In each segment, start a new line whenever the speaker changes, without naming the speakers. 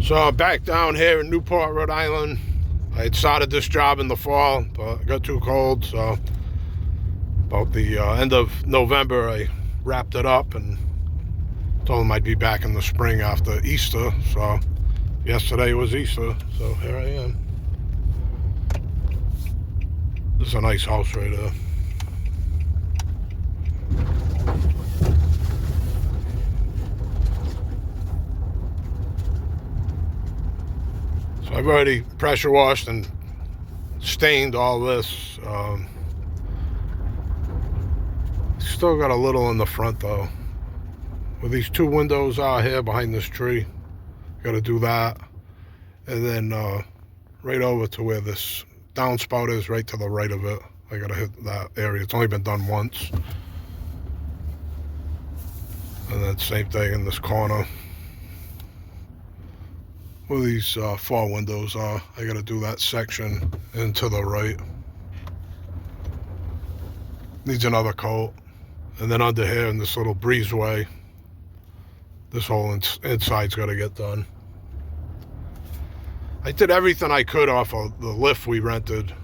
So I'm back down here in Newport, Rhode Island. I had started this job in the fall, but it got too cold, so about the end of November I wrapped it up and told them I'd be back in the spring after Easter. So yesterday was Easter, so here I am. This is a nice house right here. So I've already pressure washed and stained all this. Still got a little in the front though. Where these two windows are here behind this tree. Got to do that. And then right over to where this downspout is, right to the right of it. I got to hit that area. It's only been done once. And then same thing in this corner. Where these four windows are, I got to do that section into the right. Needs another coat. And then under here in this little breezeway, this whole inside's got to get done. I did everything I could off of the lift we rented,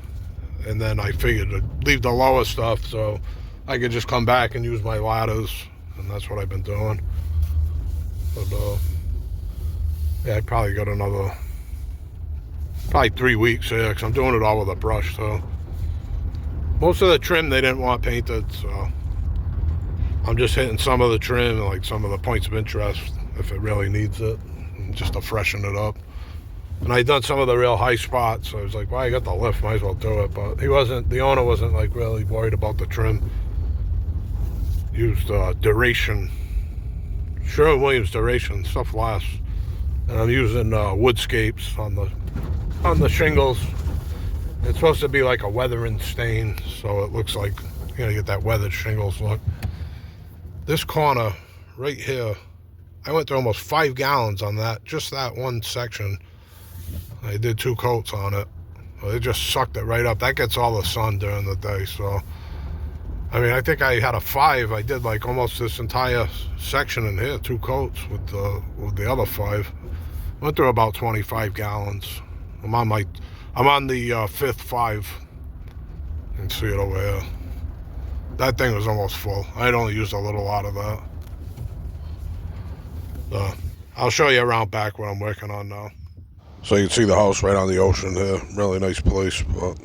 and then I figured to leave the lower stuff so I could just come back and use my ladders, and that's what I've been doing. But yeah, I probably got another, probably 3 weeks here, because I'm doing it all with a brush. So most of the trim they didn't want painted, so I'm just hitting some of the trim, like some of the points of interest, if it really needs it, just to freshen it up. And I done some of the real high spots, so I was like, well, I got the lift, might as well do it. But the owner wasn't like really worried about the trim. Used duration, Sherwin Williams duration, stuff lasts. And I'm using Woodscapes on the shingles. It's supposed to be like a weathering stain, so it looks like you're gonna get that weathered shingles look. This corner right here, I went through almost 5 gallons on that, just that one section. I did 2 coats on it. It just sucked it right up. That gets all the sun during the day, so I mean, I think I had a 5. I did like almost this entire section in here, 2 coats with the other 5. Went through about 25 gallons. I'm on the 5th 5. You can see it over here. That thing was almost full. I'd only used a little out of that. So I'll show you around back what I'm working on now. So you can see the house right on the ocean here. Really nice place. But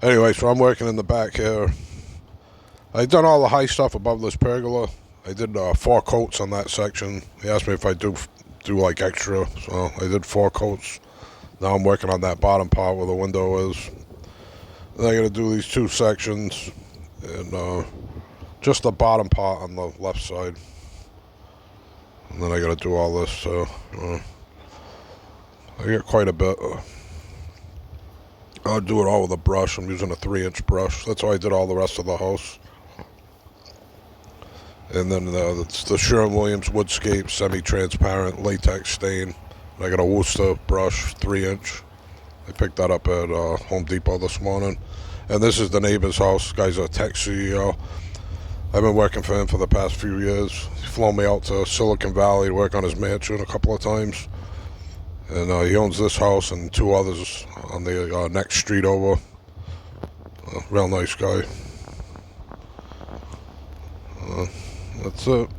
anyway, so I'm working in the back here. I done all the high stuff above this pergola. I did 4 coats on that section. He asked me if I do like extra, so I did 4 coats. Now I'm working on that bottom part where the window is. Then I got to do these 2 sections and just the bottom part on the left side. And then I got to do all this. So I get quite a bit. I'll do it all with a brush. I'm using a 3-inch brush. That's how I did all the rest of the house. And then it's the Sherwin Williams Woodscapes semi-transparent latex stain. I got a Worcester brush, 3-inch. I picked that up at Home Depot this morning. And this is the neighbor's house. This guy's a tech CEO. I've been working for him for the past few years. He's flown me out to Silicon Valley to work on his mansion a couple of times. And he owns this house and 2 others on the next street over. Real nice guy. That's it.